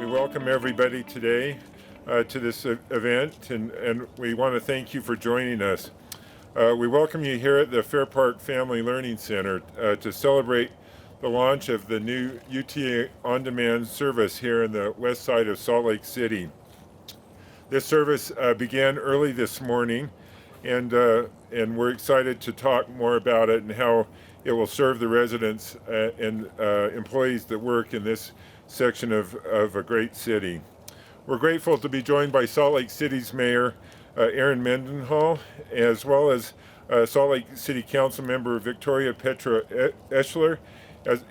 welcome everybody today to this event, and we want to thank you for joining us. We welcome you here at the Fair Park Family Learning Center to celebrate the launch of the new UTA on-demand service here in the west side of Salt Lake City. This service began early this morning, and we're excited to talk more about it and how it will serve the residents and employees that work in this section of a great city. We're grateful to be joined by Salt Lake City's Mayor Erin Mendenhall, as well as Salt Lake City Council member Victoria Petro-Eschler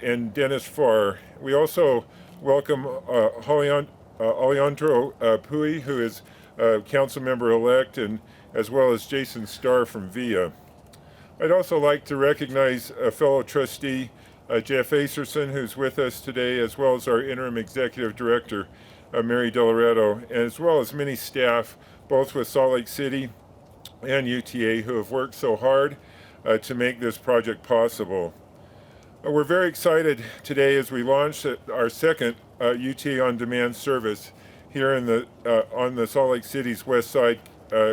and Dennis Farr. We also welcome Alejandro Puy, who is council member-elect, and as well as Jason Starr from VIA. I'd also like to recognize a fellow trustee, Jeff Acerson, who's with us today, as well as our interim executive director, Mary Delaretto, as well as many staff, both with Salt Lake City and UTA, who have worked so hard to make this project possible. We're very excited today as we launch our second UTA on-demand service here in on the Salt Lake City's west side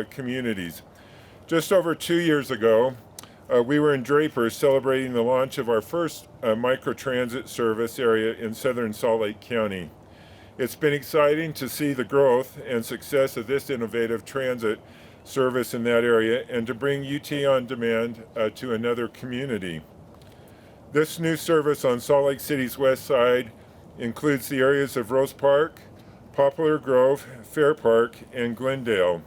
communities. Just over 2 years ago, we were in Draper celebrating the launch of our first microtransit service area in southern Salt Lake County. It's been exciting to see the growth and success of this innovative transit service in that area and to bring UTA on demand to another community. This new service on Salt Lake City's west side includes the areas of Rose Park, Poplar Grove, Fair Park, and Glendale.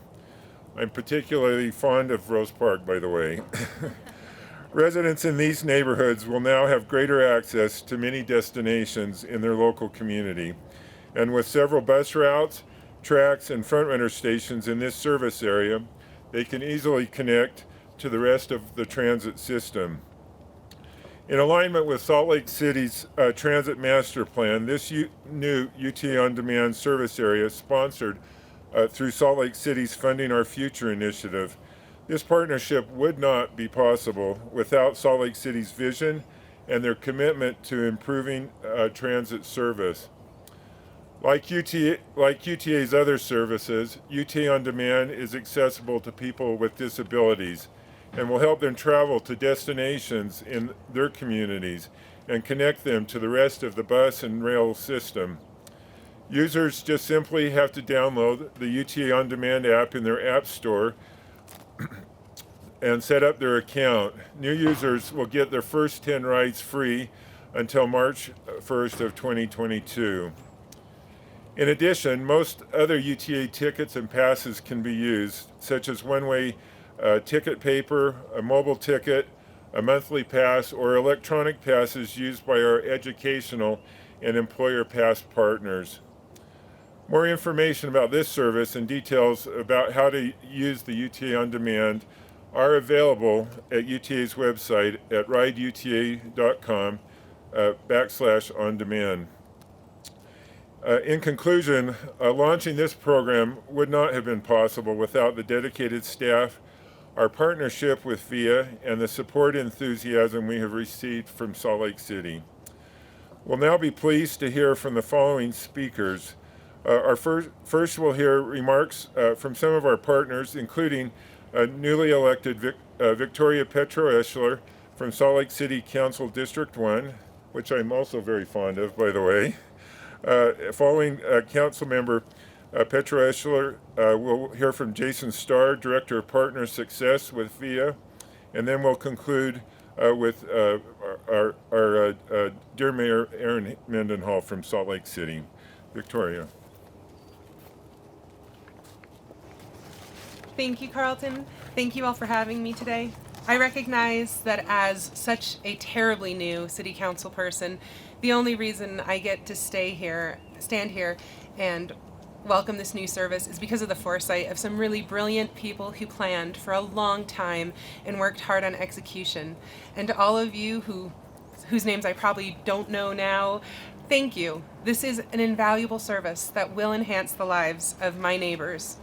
I'm particularly fond of Rose Park, by the way. Residents in these neighborhoods will now have greater access to many destinations in their local community. And with several bus routes, tracks, and front-runner stations in this service area, they can easily connect to the rest of the transit system. In alignment with Salt Lake City's Transit Master Plan, this new UTA On-Demand service area sponsored through Salt Lake City's Funding Our Future initiative. This partnership would not be possible without Salt Lake City's vision and their commitment to improving transit service. Like UTA's other services, UTA On Demand is accessible to people with disabilities and will help them travel to destinations in their communities and connect them to the rest of the bus and rail system. Users just simply have to download the UTA On Demand app in their app store and set up their account. New users will get their first 10 rides free until March 1st of 2022. In addition, most other UTA tickets and passes can be used, such as one-way ticket paper, a mobile ticket, a monthly pass, or electronic passes used by our educational and employer pass partners. More information about this service and details about how to use the UTA On Demand are available at UTA's website at rideuta.com/on-demand. In conclusion, launching this program would not have been possible without the dedicated staff, our partnership with VIA, and the support and enthusiasm we have received from Salt Lake City. We'll now be pleased to hear from the following speakers. First we'll hear remarks from some of our partners, including newly elected Victoria Petro-Eschler from Salt Lake City Council District 1, which I'm also very fond of, by the way. Following Council Member Petro-Eschler, we'll hear from Jason Starr, Director of Partner Success with VIA, and then we'll conclude with our dear Mayor Erin Mendenhall from Salt Lake City. Victoria. Thank you, Carlton. Thank you all for having me today. I recognize that as such a terribly new city council person, the only reason I get to stand here and welcome this new service is because of the foresight of some really brilliant people who planned for a long time and worked hard on execution. And to all of you whose names I probably don't know now, thank you. This is an invaluable service that will enhance the lives of my neighbors.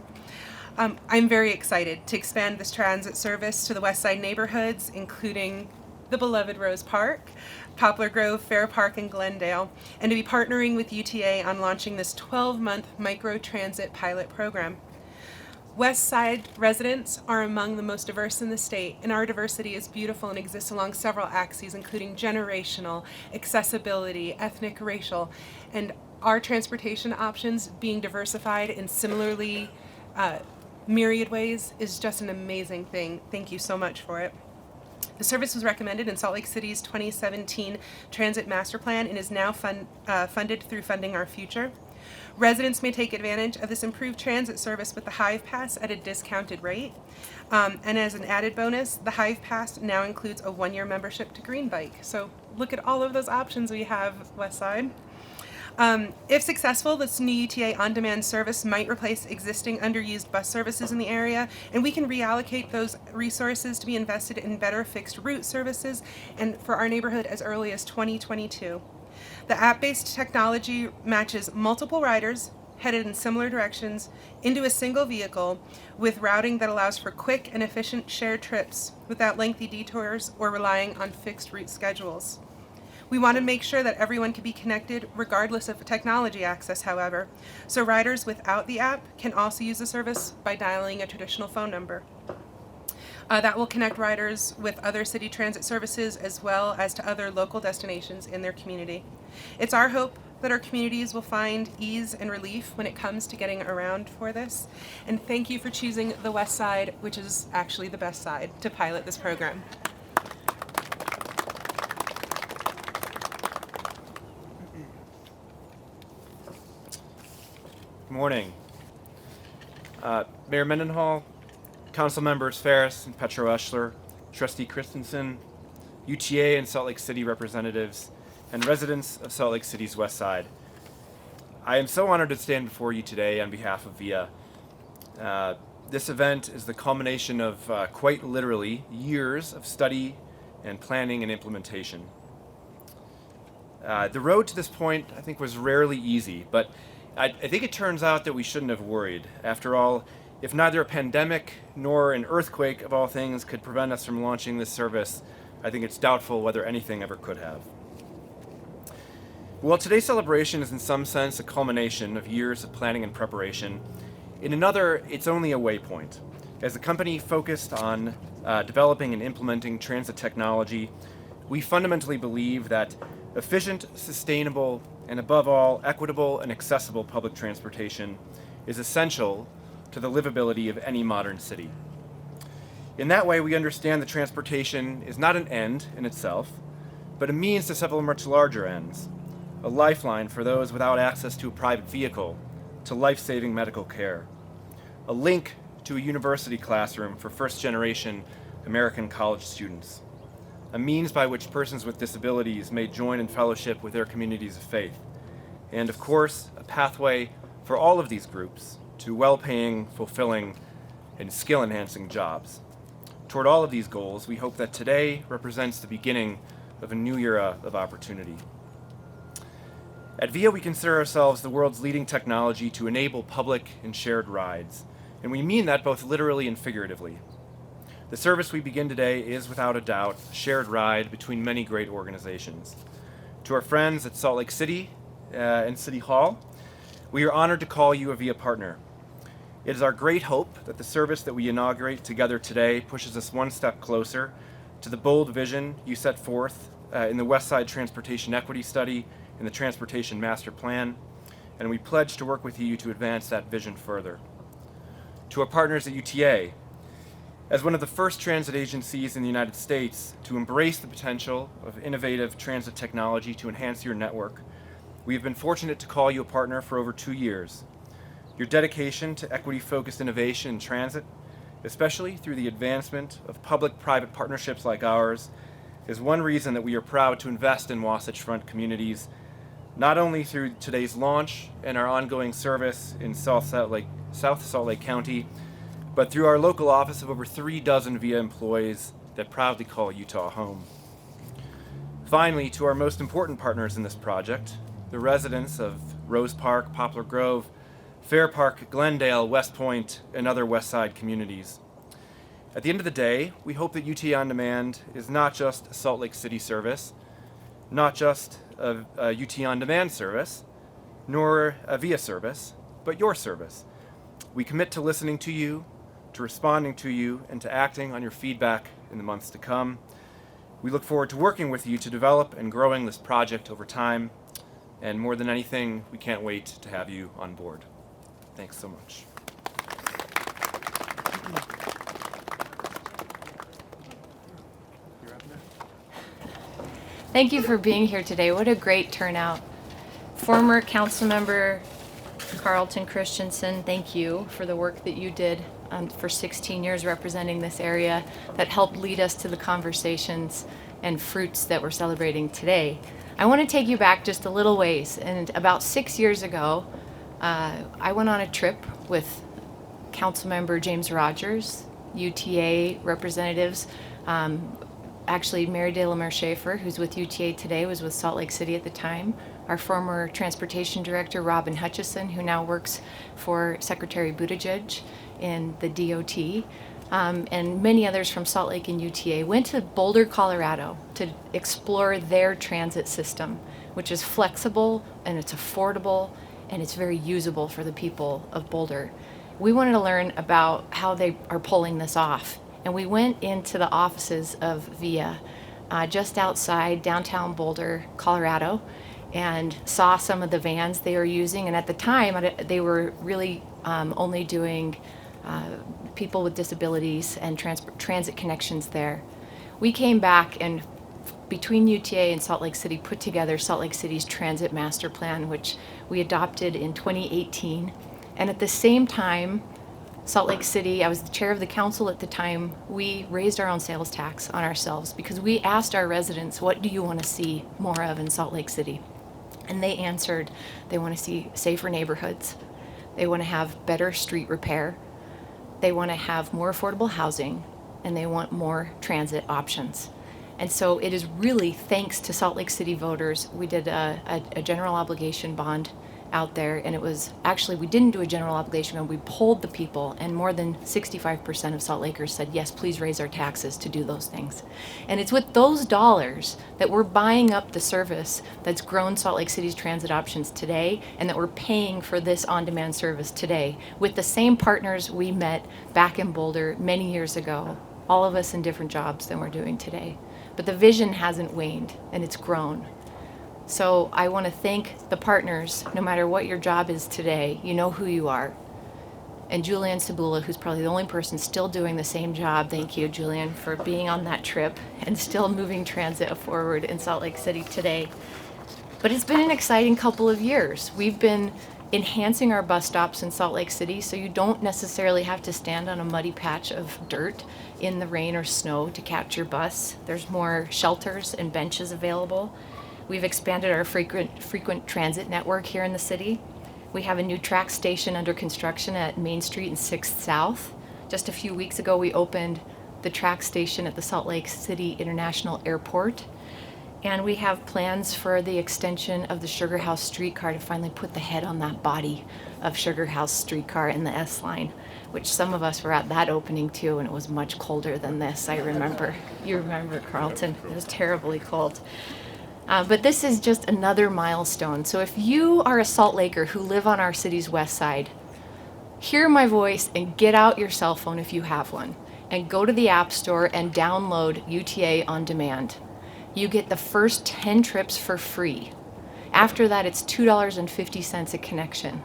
I'm very excited to expand this transit service to the West Side neighborhoods, including the beloved Rose Park, Poplar Grove, Fair Park, and Glendale, and to be partnering with UTA on launching this 12-month microtransit pilot program. West Side residents are among the most diverse in the state, and our diversity is beautiful and exists along several axes, including generational, accessibility, ethnic, racial, and our transportation options being diversified in similarly myriad ways is just an amazing thing. Thank you so much for it. The service was recommended in Salt Lake City's 2017 Transit Master Plan and is now funded through Funding Our Future. Residents may take advantage of this improved transit service with the Hive Pass at a discounted rate. And as an added bonus, the Hive Pass now includes a 1-year membership to Green Bike. So look at all of those options we have, West Side. If successful, this new UTA on-demand service might replace existing underused bus services in the area, and we can reallocate those resources to be invested in better fixed route services and for our neighborhood as early as 2022. The app-based technology matches multiple riders headed in similar directions into a single vehicle with routing that allows for quick and efficient shared trips without lengthy detours or relying on fixed route schedules. We want to make sure that everyone can be connected regardless of technology access, however, so riders without the app can also use the service by dialing a traditional phone number. That will connect riders with other city transit services as well as to other local destinations in their community. It's our hope that our communities will find ease and relief when it comes to getting around for this. And thank you for choosing the West Side, which is actually the best side, to pilot this program. Good morning. Mayor Mendenhall, Council Members Ferris and Petro-Eschler, Trustee Christensen, UTA and Salt Lake City representatives, and residents of Salt Lake City's West Side. I am so honored to stand before you today on behalf of VIA. This event is the culmination of quite literally years of study and planning and implementation. The road to this point, I think, was rarely easy, but I think it turns out that we shouldn't have worried. After all, if neither a pandemic nor an earthquake, of all things, could prevent us from launching this service, I think it's doubtful whether anything ever could have. While today's celebration is in some sense a culmination of years of planning and preparation, in another, it's only a waypoint. As a company focused on developing and implementing transit technology, we fundamentally believe that efficient, sustainable, and above all, equitable and accessible public transportation is essential to the livability of any modern city. In that way, we understand that transportation is not an end in itself, but a means to several much larger ends, a lifeline for those without access to a private vehicle, to life-saving medical care, a link to a university classroom for first-generation American college students, a means by which persons with disabilities may join in fellowship with their communities of faith, and of course, a pathway for all of these groups to well-paying, fulfilling, and skill-enhancing jobs. Toward all of these goals, we hope that today represents the beginning of a new era of opportunity. At VIA, we consider ourselves the world's leading technology to enable public and shared rides, and we mean that both literally and figuratively. The service we begin today is, without a doubt, a shared ride between many great organizations. To our friends at Salt Lake City and City Hall, we are honored to call you a VIA partner. It is our great hope that the service that we inaugurate together today pushes us one step closer to the bold vision you set forth in the West Side Transportation Equity Study and the Transportation Master Plan, and we pledge to work with you to advance that vision further. To our partners at UTA, as one of the first transit agencies in the United States to embrace the potential of innovative transit technology to enhance your network, we have been fortunate to call you a partner for over 2 years. Your dedication to equity-focused innovation in transit, especially through the advancement of public-private partnerships like ours, is one reason that we are proud to invest in Wasatch Front communities, not only through today's launch and our ongoing service in South Salt Lake County, but through our local office of over 3 dozen VIA employees that proudly call Utah home. Finally, to our most important partners in this project, the residents of Rose Park, Poplar Grove, Fair Park, Glendale, West Point, and other West Side communities. At the end of the day, we hope that UTA On Demand is not just a Salt Lake City service, not just a UTA On Demand service, nor a VIA service, but your service. We commit to listening to you, to responding to you, and to acting on your feedback in the months to come. We look forward to working with you to develop and growing this project over time. And more than anything, we can't wait to have you on board. Thanks so much. Thank you for being here today. What a great turnout. Former council member Carlton Christensen, thank you for the work that you did for 16 years representing this area that helped lead us to the conversations and fruits that we're celebrating today. I want to take you back just a little ways. And about 6 years ago, I went on a trip with Councilmember James Rogers, UTA representatives. Actually, Mary DeLamer Schaefer, who's with UTA today, was with Salt Lake City at the time. Our former transportation director, Robin Hutchison, who now works for Secretary Buttigieg in the DOT, and many others from Salt Lake and UTA, went to Boulder, Colorado to explore their transit system, which is flexible and it's affordable and it's very usable for the people of Boulder. We wanted to learn about how they are pulling this off. And we went into the offices of VIA just outside downtown Boulder, Colorado, and saw some of the vans they were using. And at the time, they were really only doing people with disabilities and transit connections there. We came back and between UTA and Salt Lake City put together Salt Lake City's Transit Master Plan, which we adopted in 2018. And at the same time, Salt Lake City, I was the chair of the council at the time, we raised our own sales tax on ourselves because we asked our residents, what do you want to see more of in Salt Lake City? And they answered, they want to see safer neighborhoods. They want to have better street repair. They want to have more affordable housing, and they want more transit options. And so it is really thanks to Salt Lake City voters. We did a general obligation bond out there, and it was actually, we didn't do a general obligation bond, we polled the people, and more than 65% of Salt Lakers said, yes, please raise our taxes to do those things. And it's with those dollars that we're buying up the service that's grown Salt Lake City's transit options today, and that we're paying for this on-demand service today with the same partners we met back in Boulder many years ago, all of us in different jobs than we're doing today. But the vision hasn't waned, and it's grown. So I want to thank the partners, no matter what your job is today, you know who you are. And Julian Cibula, who's probably the only person still doing the same job. Thank you, Julian, for being on that trip and still moving transit forward in Salt Lake City today. But it's been an exciting couple of years. We've been enhancing our bus stops in Salt Lake City so you don't necessarily have to stand on a muddy patch of dirt in the rain or snow to catch your bus. There's more shelters and benches available. We've expanded our frequent transit network here in the city. We have a new track station under construction at Main Street and 6th South. Just a few weeks ago, we opened the track station at the Salt Lake City International Airport. And we have plans for the extension of the Sugar House streetcar to finally put the head on that body of Sugar House streetcar in the S line, which some of us were at that opening too, and it was much colder than this, I remember. You remember, Carlton, it was terribly cold. But this is just another milestone. So if you are a Salt Laker who live on our city's west side, hear my voice and get out your cell phone if you have one, and go to the App Store and download UTA On Demand. You get the first 10 trips for free. After that, it's $2.50 a connection.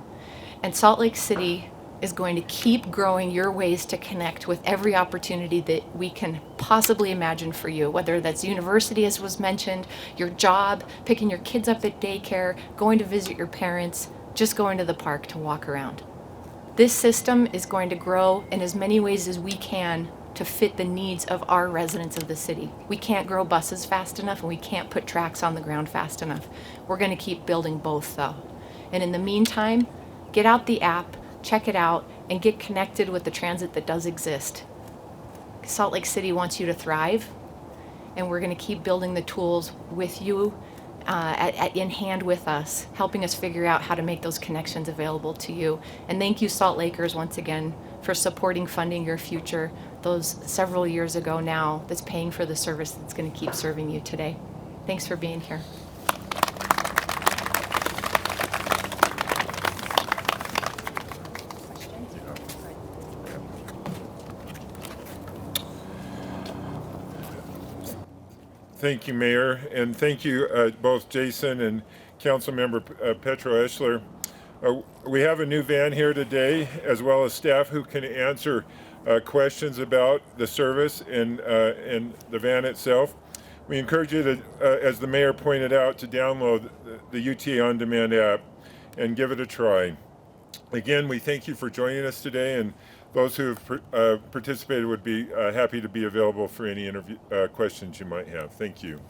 And Salt Lake City is going to keep growing your ways to connect with every opportunity that we can possibly imagine for you, whether that's university, as was mentioned, your job, picking your kids up at daycare, going to visit your parents, just going to the park to walk around. This system is going to grow in as many ways as we can to fit the needs of our residents of the city. We can't grow buses fast enough, and we can't put tracks on the ground fast enough. We're going to keep building both, though. And in the meantime, get out the app, check it out, and get connected with the transit that does exist. Salt Lake City wants you to thrive, and we're going to keep building the tools with you in hand with us, helping us figure out how to make those connections available to you. And thank you, Salt Lakers, once again, for supporting funding your future those several years ago now that's paying for the service that's going to keep serving you today. Thanks for being here. Thank you, Mayor, and thank you both Jason and Councilmember Petro-Eschler. We have a new van here today, as well as staff who can answer questions about the service and the van itself. We encourage you to, as the Mayor pointed out, to download the UTA On Demand app and give it a try. Again, we thank you for joining us today, and those who have participated would be happy to be available for any interview questions you might have. Thank you.